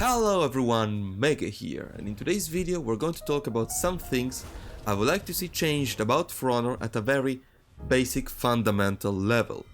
Hello everyone, Mege here, and in today's video we're going to talk about some things I would like to see changed about For Honor at a very basic fundamental level.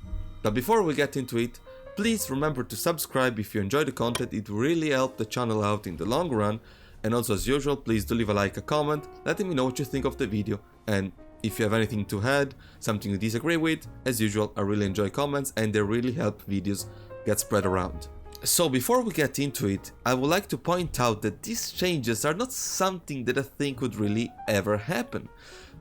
But before we get into it, please remember to subscribe if you enjoy the content. It will really help the channel out in the long run, and also as usual please do leave a like, a comment, letting me know what you think of the video, and if you have anything to add, something you disagree with. As usual, I really enjoy comments and they really help videos get spread around. So before we get into it, I would like to point out that these changes are not something that I think would really ever happen.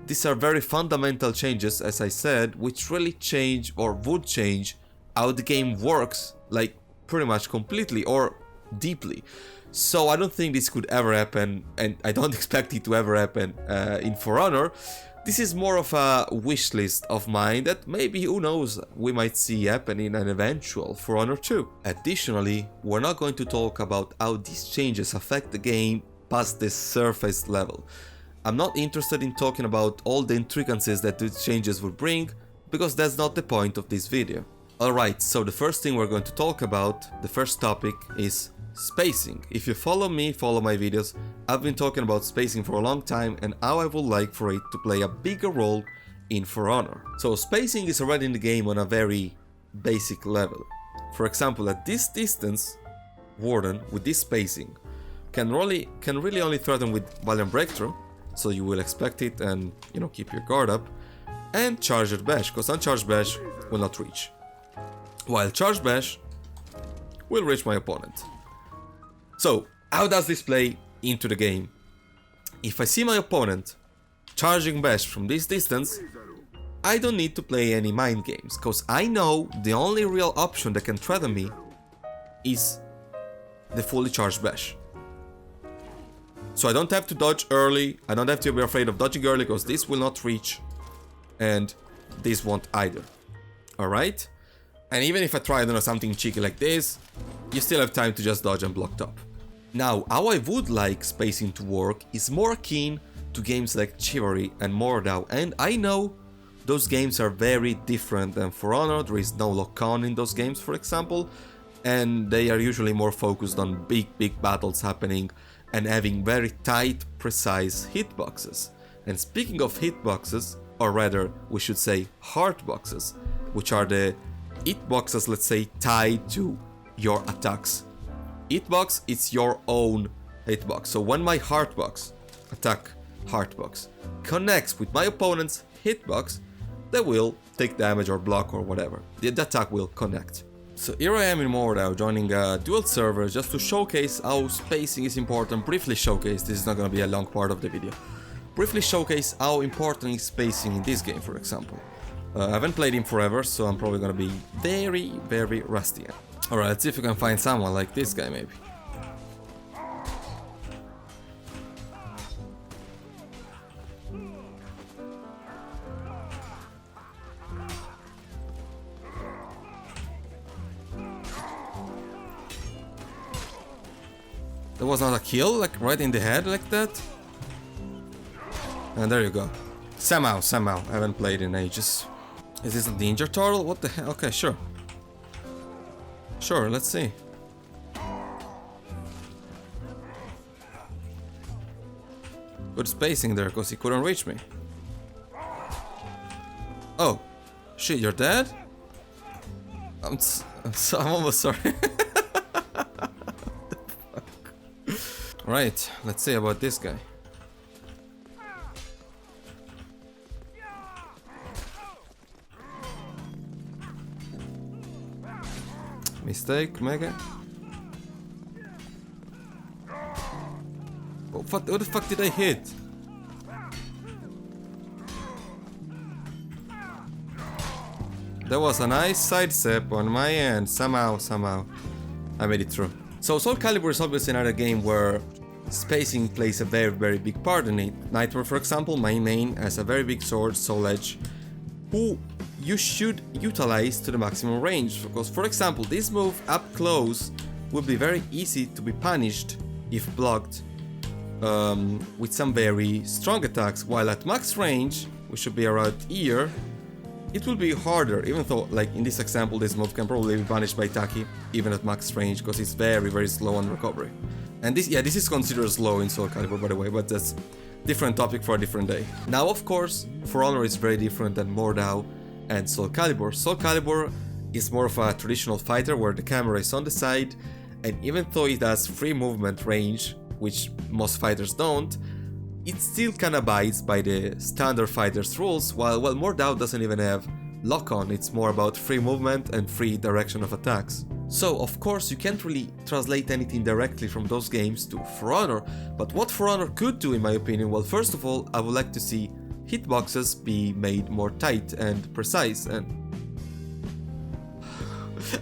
These are very fundamental changes, as I said, which really change or would change how the game works, like pretty much completely or deeply. So I don't think this could ever happen, and I don't expect it to ever happen in For Honor. This is more of a wish list of mine that maybe, who knows, we might see happen in an eventual For Honor 2. Additionally, we're not going to talk about how these changes affect the game past the surface level. I'm not interested in talking about all the intricacies that these changes will bring, because that's not the point of this video. Alright, so the first thing we're going to talk about, the first topic, is spacing. If you follow me, follow my videos, I've been talking about spacing for a long time and how I would like for it to play a bigger role in For Honor. So spacing is already in the game on a very basic level. For example, at this distance, Warden with this spacing can really only threaten with Valiant Breakthrough, so you will expect it and, you know, keep your guard up, and Charged Bash, because Uncharged Bash will not reach, while Charged Bash will reach my opponent. So, how does this play into the game? If I see my opponent charging Bash from this distance, I don't need to play any mind games, because I know the only real option that can threaten me is the fully charged Bash. So I don't have to dodge early, I don't have to be afraid of dodging early, because this will not reach, and this won't either. Alright? And even if I try, I don't know, something cheeky like this, you still have time to just dodge and block top. Now, how I would like spacing to work is more akin to games like Chivalry and Mordau, and I know those games are very different than For Honor. There is no lock-on in those games, for example, and they are usually more focused on big battles happening and having very tight, precise hitboxes. And speaking of hitboxes, or rather, we should say heartboxes, which are the hitboxes, let's say, tied to your attacks. Hitbox, it's your own hitbox. So when my heartbox, attack heartbox, connects with my opponent's hitbox, they will take damage or block or whatever. The attack will connect. So here I am in Mordau, joining a dual server just to showcase how spacing is important. Briefly showcase, this is not gonna be a long part of the video. Briefly showcase how important is spacing in this game, for example. I haven't played him forever, so I'm probably gonna be very rusty. Alright, let's see if we can find someone like this guy, maybe. There was not a kill, like right in the head like that? And there you go. Somehow, I haven't played in ages. Is this a Ninja Turtle? What the hell? Okay, sure. Sure, let's see. Good spacing there, because he couldn't reach me. Oh. Shit, you're dead? I'm almost sorry. Right, let's see about this guy. Mistake, Mege. Oh, what the fuck did I hit? That was a nice sidestep on my end. Somehow, I made it through. So Soul Calibur is obviously another game where spacing plays a very big part in it. Nightmare, for example, my main, has a very big sword, Soul Edge, who you should utilize to the maximum range, because, for example, this move up close would be very easy to be punished if blocked with some very strong attacks, while at max range, which should be around here, it will be harder, even though, like in this example, this move can probably be punished by Taki, even at max range, because it's very, very slow on recovery. And this, yeah, this is considered slow in Soul Calibur, by the way, but that's different topic for a different day. Now, of course, For Honor is very different than Mordhau and Soul Calibur. Soul Calibur is more of a traditional fighter where the camera is on the side, and even though it has free movement range, which most fighters don't, it still kinda abides by the standard fighter's rules, while Mordhau doesn't even have lock-on, it's more about free movement and free direction of attacks. So, of course, you can't really translate anything directly from those games to For Honor, but what For Honor could do, in my opinion, well, first of all, I would like to see hitboxes be made more tight and precise, and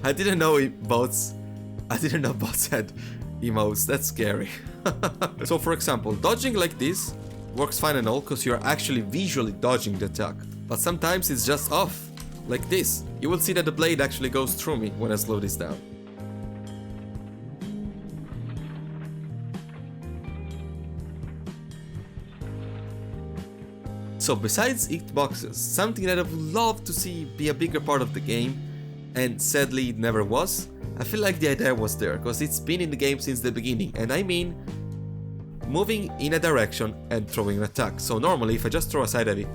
I didn't know bots had emotes, that's scary. So for example, dodging like this works fine and all because you're actually visually dodging the attack, but sometimes it's just off, like this. You will see that the blade actually goes through me when I slow this down. So besides hitboxes, something that I would love to see be a bigger part of the game, and sadly it never was, I feel like the idea was there, because it's been in the game since the beginning, and I mean moving in a direction and throwing an attack. So normally if I just throw a side heavy,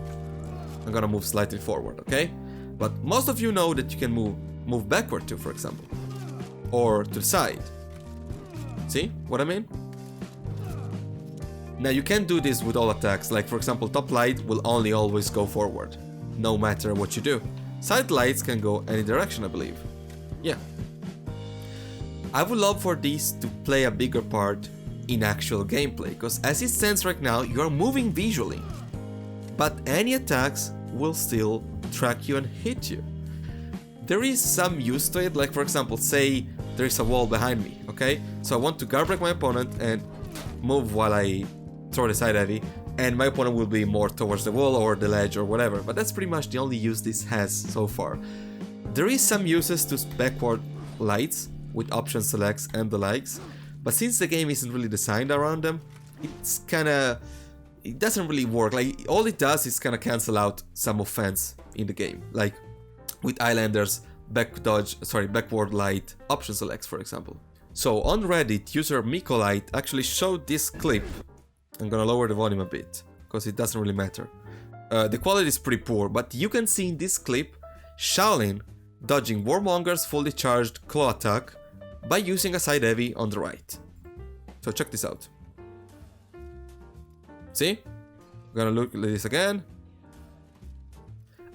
I'm gonna move slightly forward, okay? But most of you know that you can move backward too, for example, or to the side. See what I mean? Now you can't do this with all attacks, like for example top light will only always go forward, no matter what you do. Side lights can go any direction, I believe. Yeah. I would love for these to play a bigger part in actual gameplay, because as it stands right now, you are moving visually, but any attacks will still track you and hit you. There is some use to it, like for example, say there is a wall behind me, okay? So I want to guardbreak my opponent and move while I throw the side heavy, and my opponent will be more towards the wall or the ledge or whatever, but that's pretty much the only use this has so far. There is some uses to backward lights with option selects and the likes, but since the game isn't really designed around them, it doesn't really work. Like all it does is kind of cancel out some offense in the game, like with Islanders backward light option selects, for example. So on Reddit, user Mikolite actually showed this clip. I'm gonna lower the volume a bit because it doesn't really matter. The quality is pretty poor, but you can see in this clip Shaolin dodging Warmonger's fully charged claw attack by using a side heavy on the right. So check this out. See? I'm gonna look at this again.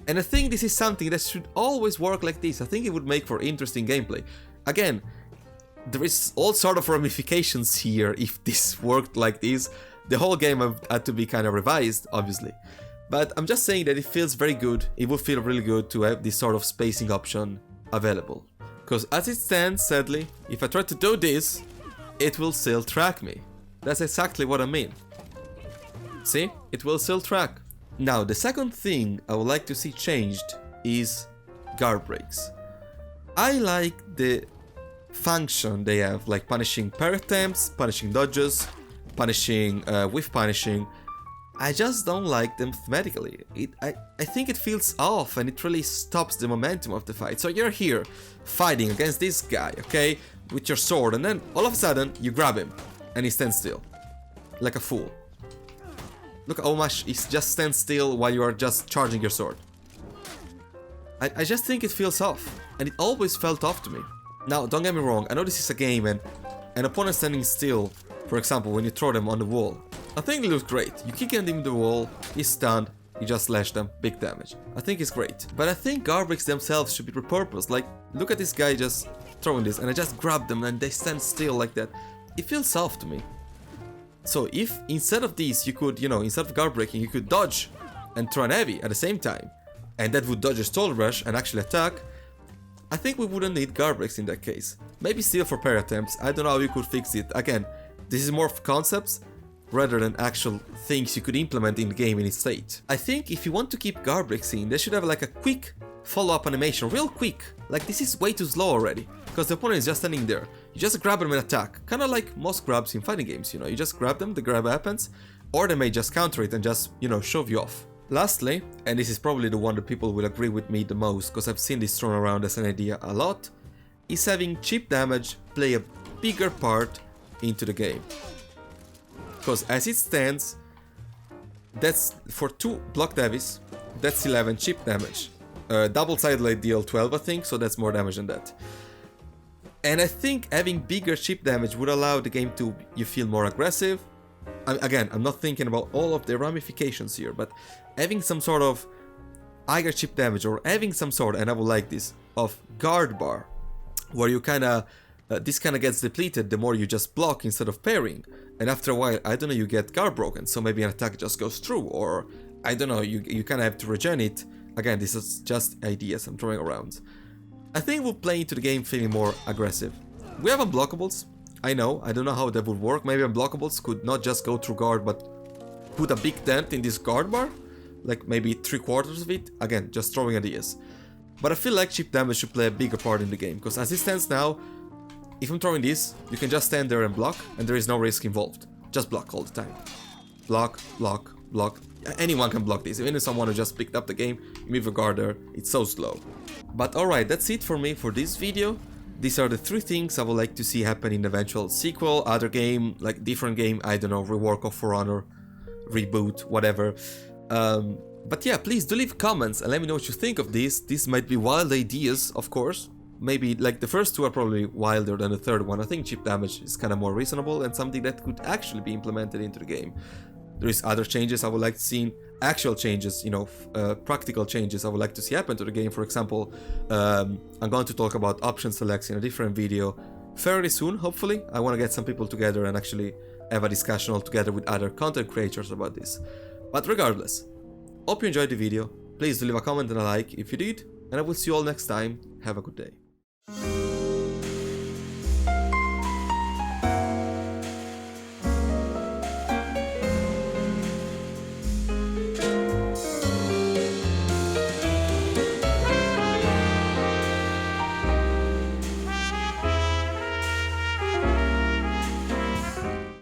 And I think this is something that should always work like this. I think it would make for interesting gameplay. Again, there is all sort of ramifications here if this worked like this. The whole game had to be kind of revised, obviously. But I'm just saying that it feels very good. It would feel really good to have this sort of spacing option available. Because as it stands, sadly, if I try to do this, it will still track me. That's exactly what I mean. See? It will still track. Now, the second thing I would like to see changed is guardbreaks. I like the function they have, like punishing parry attempts, punishing dodges, punishing whiff punishing. I just don't like them thematically. I think it feels off and it really stops the momentum of the fight. So you're here fighting against this guy, okay, with your sword, and then all of a sudden you grab him and he stands still like a fool. Look how much he just stands still while you are just charging your sword. I just think it feels off, and it always felt off to me. Now, don't get me wrong, I know this is a game and an opponent standing still, for example, when you throw them on the wall, I think it looks great. You kick him in the wall, he's stunned, you just slash them, big damage. I think it's great. But I think guardbreaks themselves should be repurposed. Like, look at this guy just throwing this, and I just grab them and they stand still like that. It feels soft to me. So if instead of these you could, instead of guard breaking, you could dodge and throw an heavy at the same time, and that would dodge a stall rush and actually attack, I think we wouldn't need guard breaks in that case. Maybe still for parry attempts, I don't know how you could fix it. Again, this is more of concepts rather than actual things you could implement in the game in its state. I think if you want to keep guard breaks in, they should have like a quick follow-up animation, real quick. Like, this is way too slow already, because the opponent is just standing there. You just grab them and attack, kind of like most grabs in fighting games, you just grab them, the grab happens, or they may just counter it and just, shove you off. Lastly, and this is probably the one that people will agree with me the most because I've seen this thrown around as an idea a lot, is having chip damage play a bigger part into the game. Because as it stands, that's for 2 block heavies, that's 11 chip damage. Double sidelight deal 12 I think, so that's more damage than that. And I think having bigger chip damage would allow the game to you feel more aggressive. Again, I'm not thinking about all of the ramifications here, but having some sort of higher chip damage or having some sort, and I would like this, of guard bar, where you kinda, this kinda gets depleted the more you just block instead of parrying. And after a while, I don't know, you get guard broken, so maybe an attack just goes through, or I don't know, you kinda have to regen it. Again, this is just ideas I'm throwing around. I think we'll play into the game feeling more aggressive. We have unblockables. I don't know how that would work. Maybe unblockables could not just go through guard, but put a big dent in this guard bar, like maybe 3/4 of it. Again, just throwing ideas. But I feel like chip damage should play a bigger part in the game, because as it stands now, if I'm throwing this, you can just stand there and block, and there is no risk involved. Just block all the time. Block, block, block. Anyone can block this, even if someone who just picked up the game, you move a guard there, it's so slow. But alright, that's it for me for this video. These are the 3 things I would like to see happen in the eventual sequel, other game, like different game, I don't know, rework of For Honor, reboot, whatever. But yeah, please do leave comments and let me know what you think of this. These might be wild ideas, of course. Maybe, like, the first 2 are probably wilder than the third one. I think chip damage is kind of more reasonable and something that could actually be implemented into the game. There is other changes I would like to see, actual changes, you know, practical changes I would like to see happen to the game. For example, I'm going to talk about option selects in a different video fairly soon, hopefully. I want to get some people together and actually have a discussion all together with other content creators about this. But regardless, hope you enjoyed the video. Please do leave a comment and a like if you did, and I will see you all next time. Have a good day.